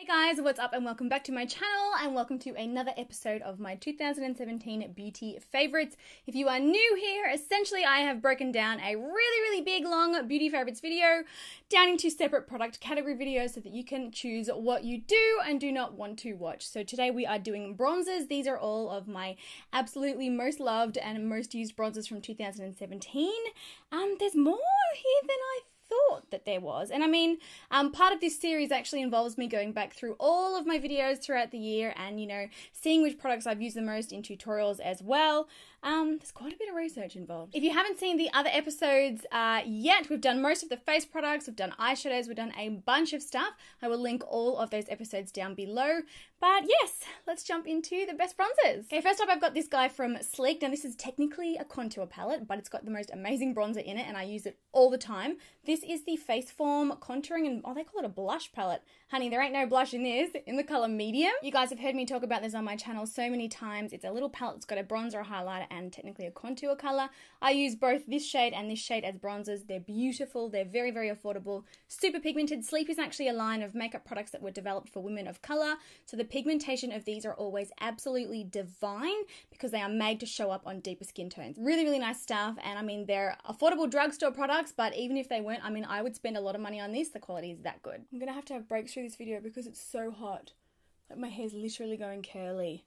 guys, what's up and welcome back to my channel and welcome to another episode of my 2017 beauty favorites. If you are new here, essentially I have broken down a really big long beauty favorites video down into separate product category videos so that you can choose what you do and do not want to watch. So today we are doing bronzers. These are all of my absolutely most loved and most used bronzers from 2017. There's more here than I thought that there was. And I mean, part of this series actually involves me going back through all of my videos throughout the year and, you know, seeing which products I've used the most in tutorials as well. There's quite a bit of research involved. If you haven't seen the other episodes yet, we've done most of the face products, we've done eyeshadows, we've done a bunch of stuff. I will link all of those episodes down below. But yes, let's jump into the best bronzers. Okay, first up I've got this guy from Sleek. Now this is technically a contour palette, but it's got the most amazing bronzer in it and I use it all the time. This is the Face Form contouring and, oh, they call it a blush palette. Honey, there ain't no blush in this, in the color medium. You guys have heard me talk about this on my channel so many times. It's a little palette that's got a bronzer, a highlighter, and technically a contour color. I use both this shade and this shade as bronzers. They're beautiful, they're very affordable, super pigmented. Sleep is actually a line of makeup products that were developed for women of color, so the pigmentation of these are always absolutely divine because they are made to show up on deeper skin tones. Really nice stuff, and I mean, they're affordable drugstore products, but even if they weren't, I mean, I would spend a lot of money on this. The quality is that good. I'm gonna have to have breaks through this video because it's so hot. Like, my hair's literally going curly.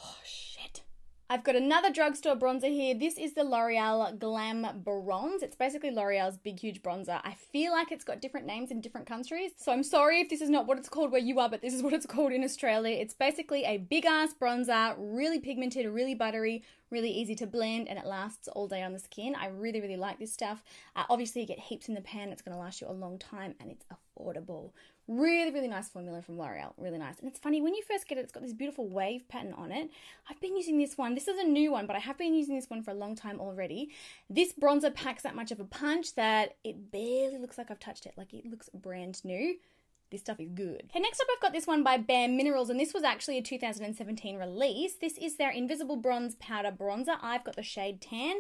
Oh, shit. I've got another drugstore bronzer here. This is the L'Oreal Glam Bronze. It's basically L'Oreal's big, huge bronzer. I feel like it's got different names in different countries, so I'm sorry if this is not what it's called where you are, but this is what it's called in Australia. It's basically a big-ass bronzer, really pigmented, really buttery, really easy to blend, and it lasts all day on the skin. I really like this stuff. Obviously, you get heaps in the pan. It's going to last you a long time, and it's affordable. Really nice formula from L'Oreal. Really nice. And it's funny, when you first get it, it's got this beautiful wave pattern on it. I've been using this one. This is a new one, but I have been using this one for a long time already. This bronzer packs that much of a punch that it barely looks like I've touched it. Like, it looks brand new. This stuff is good. Okay, next up I've got this one by Bare Minerals, and this was actually a 2017 release. This is their Invisible Bronze Powder Bronzer. I've got the shade Tan.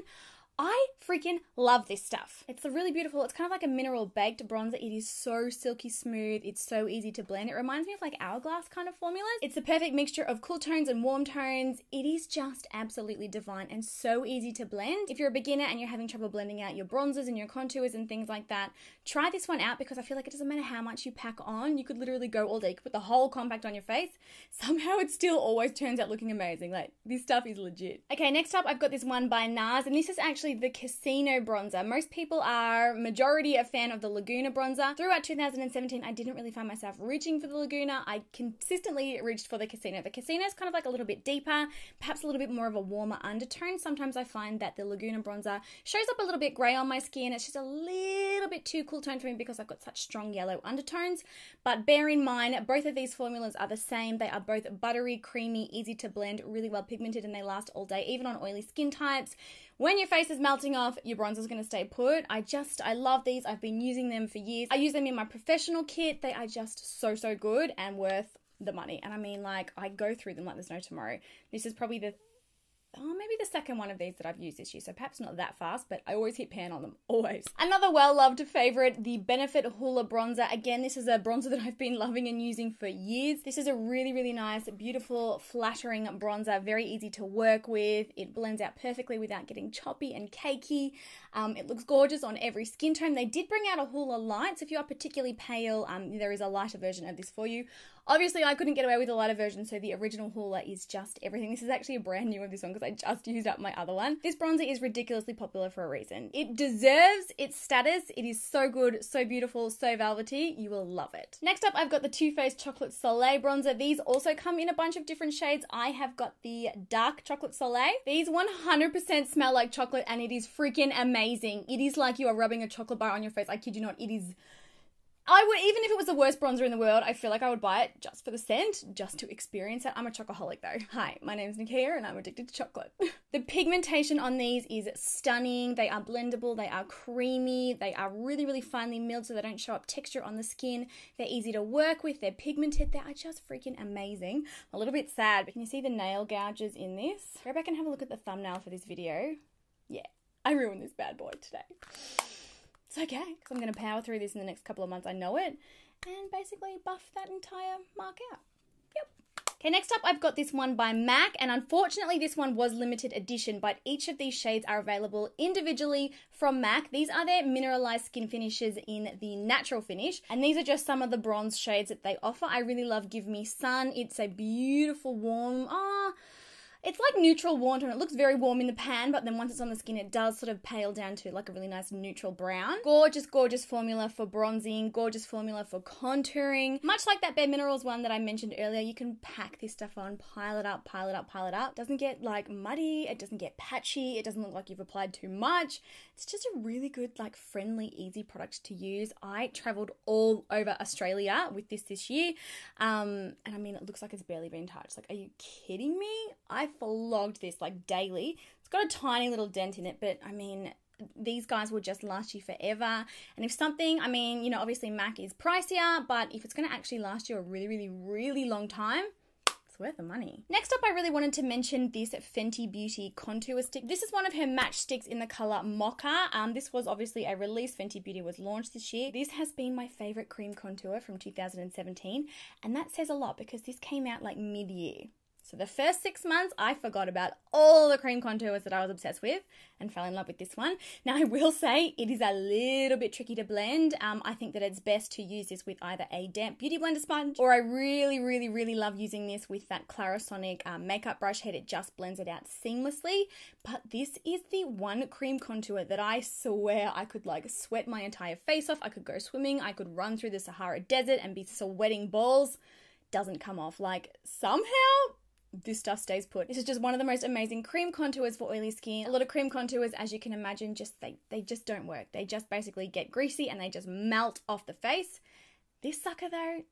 I freaking love this stuff. It's a really beautiful, it's kind of like a mineral baked bronzer. It is so silky smooth. It's so easy to blend. It reminds me of like Hourglass kind of formulas. It's the perfect mixture of cool tones and warm tones. It is just absolutely divine and so easy to blend. If you're a beginner and you're having trouble blending out your bronzers and your contours and things like that, try this one out because I feel like it doesn't matter how much you pack on. You could literally go all day. You could put the whole compact on your face. Somehow it still always turns out looking amazing. Like, this stuff is legit. Okay, next up I've got this one by NARS, and this is actually the Casino bronzer. Most people are majority a fan of the Laguna bronzer. Throughout 2017, I didn't really find myself reaching for the Laguna. I consistently reached for the Casino. The Casino is kind of like a little bit deeper, perhaps a little bit more of a warmer undertone. Sometimes I find that the Laguna bronzer shows up a little bit grey on my skin. It's just a little bit too cool tone for me because I've got such strong yellow undertones. But bear in mind, both of these formulas are the same. They are both buttery, creamy, easy to blend, really well pigmented, and they last all day, even on oily skin types. When your face is melting off, your bronzer's going to stay put. I love these. I've been using them for years. I use them in my professional kit. They are just so good and worth the money. And I mean, like, I go through them like there's no tomorrow. This is probably maybe the second one of these that I've used this year, so perhaps not that fast, but I always hit pan on them, always. Another well-loved favorite, the Benefit Hoola Bronzer. Again, this is a bronzer that I've been loving and using for years. This is a really nice, beautiful, flattering bronzer, very easy to work with. It blends out perfectly without getting choppy and cakey. It looks gorgeous on every skin tone. They did bring out a Hoola Light, so if you are particularly pale, there is a lighter version of this for you. Obviously, I couldn't get away with a lighter version, so the original Hoola is just everything. This is actually a brand new of this one because I just used up my other one. This bronzer is ridiculously popular for a reason. It deserves its status. It is so good, so beautiful, so velvety. You will love it. Next up, I've got the Too Faced Chocolate Soleil Bronzer. These also come in a bunch of different shades. I have got the Dark Chocolate Soleil. These 100% smell like chocolate and it is freaking amazing. It is like you are rubbing a chocolate bar on your face. I kid you not, it is... I would, even if it was the worst bronzer in the world, I feel like I would buy it just for the scent, just to experience it. I'm a chocoholic though. Hi, my name's Nikkiah and I'm addicted to chocolate. The pigmentation on these is stunning. They are blendable, they are creamy, they are really finely milled so they don't show up texture on the skin. They're easy to work with, they're pigmented, they are just freaking amazing. I'm a little bit sad, but can you see the nail gouges in this? Go back and have a look at the thumbnail for this video. Yeah, I ruined this bad boy today. It's okay, because I'm going to power through this in the next couple of months. I know it. and basically buff that entire mark out. Yep. Okay, next up I've got this one by MAC, and unfortunately this one was limited edition, but each of these shades are available individually from MAC. These are their mineralized skin finishes in the natural finish, and these are just some of the bronze shades that they offer. I really love Give Me Sun. It's a beautiful warm, it's like neutral warm tone. It looks very warm in the pan, but then once it's on the skin, it does sort of pale down to like a really nice neutral brown. Gorgeous, gorgeous formula for bronzing, gorgeous formula for contouring. Much like that Bare Minerals one that I mentioned earlier, you can pack this stuff on, pile it up, pile it up, pile it up. It doesn't get like muddy, it doesn't get patchy, it doesn't look like you've applied too much. It's just a really good, like friendly, easy product to use. I traveled all over Australia with this year, and I mean, it looks like it's barely been touched. Like, are you kidding me? I flogged this like daily. It's got a tiny little dent in it, but I mean, these guys will just last you forever. And if something, I mean, you know, obviously MAC is pricier, but if it's going to actually last you a really, really, really long time, it's worth the money. Next up, I really wanted to mention this Fenty Beauty contour stick. This is one of her match sticks in the color Mocha. This was obviously a release. Fenty Beauty was launched this year. This has been my favorite cream contour from 2017, and that says a lot because this came out like mid-year. So the first 6 months, I forgot about all the cream contours that I was obsessed with and fell in love with this one. Now, I will say it is a little bit tricky to blend. I think that it's best to use this with either a damp beauty blender sponge, or I really, really, really love using this with that Clarisonic makeup brush head. It just blends it out seamlessly. But this is the one cream contour that I swear I could like sweat my entire face off. I could go swimming. I could run through the Sahara Desert and be sweating balls. Doesn't come off. Like, somehow this stuff stays put. This is just one of the most amazing cream contours for oily skin. A lot of cream contours, as you can imagine, just they just don't work. They just basically get greasy and they just melt off the face. This sucker though,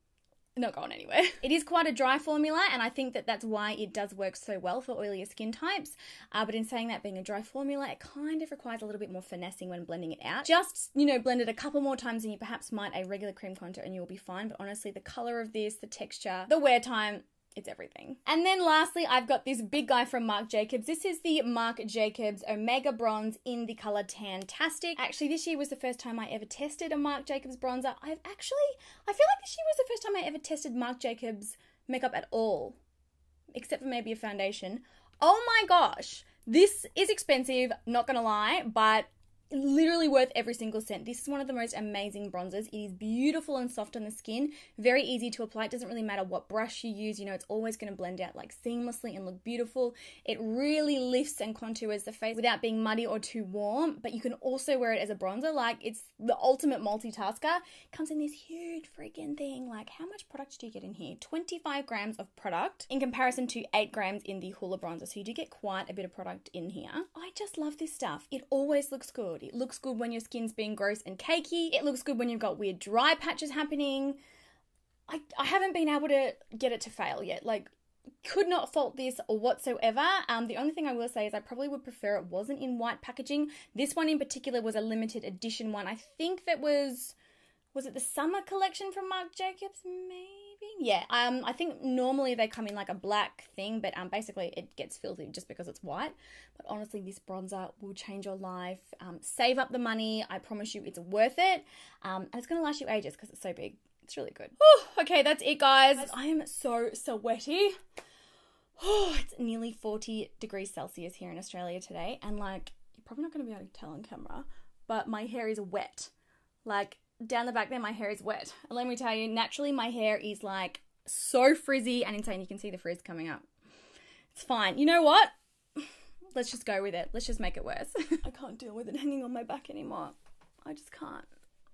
not going anywhere. It is quite a dry formula, and I think that that's why it does work so well for oilier skin types. But in saying that, being a dry formula, it kind of requires a little bit more finessing when blending it out. Just, you know, blend it a couple more times than you perhaps might a regular cream contour and you'll be fine. But honestly, the color of this, the texture, the wear time, it's everything. And then lastly, I've got this big guy from Marc Jacobs. This is the Marc Jacobs Omega Bronze in the color Tantastic. Actually, this year was the first time I ever tested a Marc Jacobs bronzer. I feel like this year was the first time I ever tested Marc Jacobs makeup at all, except for maybe a foundation. Oh my gosh, this is expensive, not gonna lie, but literally worth every single cent. This is one of the most amazing bronzers. It is beautiful and soft on the skin, very easy to apply. It doesn't really matter what brush you use, you know, it's always going to blend out like seamlessly and look beautiful. It really lifts and contours the face without being muddy or too warm, but you can also wear it as a bronzer. Like, it's the ultimate multitasker. It comes in this huge freaking thing. Like, how much product do you get in here? 25 grams of product in comparison to 8 grams in the Hoola bronzer, so you do get quite a bit of product in here. I just love this stuff. It always looks good. It looks good when your skin's being gross and cakey. It looks good when you've got weird dry patches happening. I haven't been able to get it to fail yet. Like, could not fault this whatsoever. The only thing I will say is I probably would prefer it wasn't in white packaging. This one in particular was a limited edition one. I think that was it the summer collection from Marc Jacobs, maybe? Yeah, I think normally they come in like a black thing, but basically it gets filthy just because it's white. But honestly, this bronzer will change your life. Save up the money. I promise you it's worth it. And it's going to last you ages because it's so big. It's really good. Okay, that's it, guys. I am so sweaty. It's nearly 40 degrees Celsius here in Australia today. And like, you're probably not going to be able to tell on camera, but my hair is wet. Like, down the back there, my hair is wet. And let me tell you, naturally my hair is like so frizzy and insane. You can see the frizz coming up. It's fine. You know what? Let's just go with it. Let's just make it worse. I can't deal with it hanging on my back anymore. I just can't.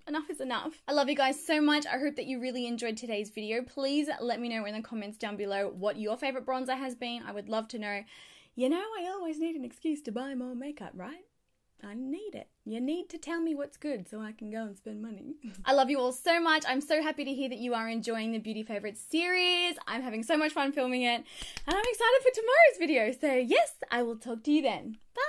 Enough is enough. I love you guys so much. I hope that you really enjoyed today's video. Please let me know in the comments down below what your favorite bronzer has been. I would love to know. You know, I always need an excuse to buy more makeup, right? I need it. You need to tell me what's good so I can go and spend money. I love you all so much. I'm so happy to hear that you are enjoying the Beauty Favorites series. I'm having so much fun filming it, and I'm excited for tomorrow's video. So yes, I will talk to you then. Bye.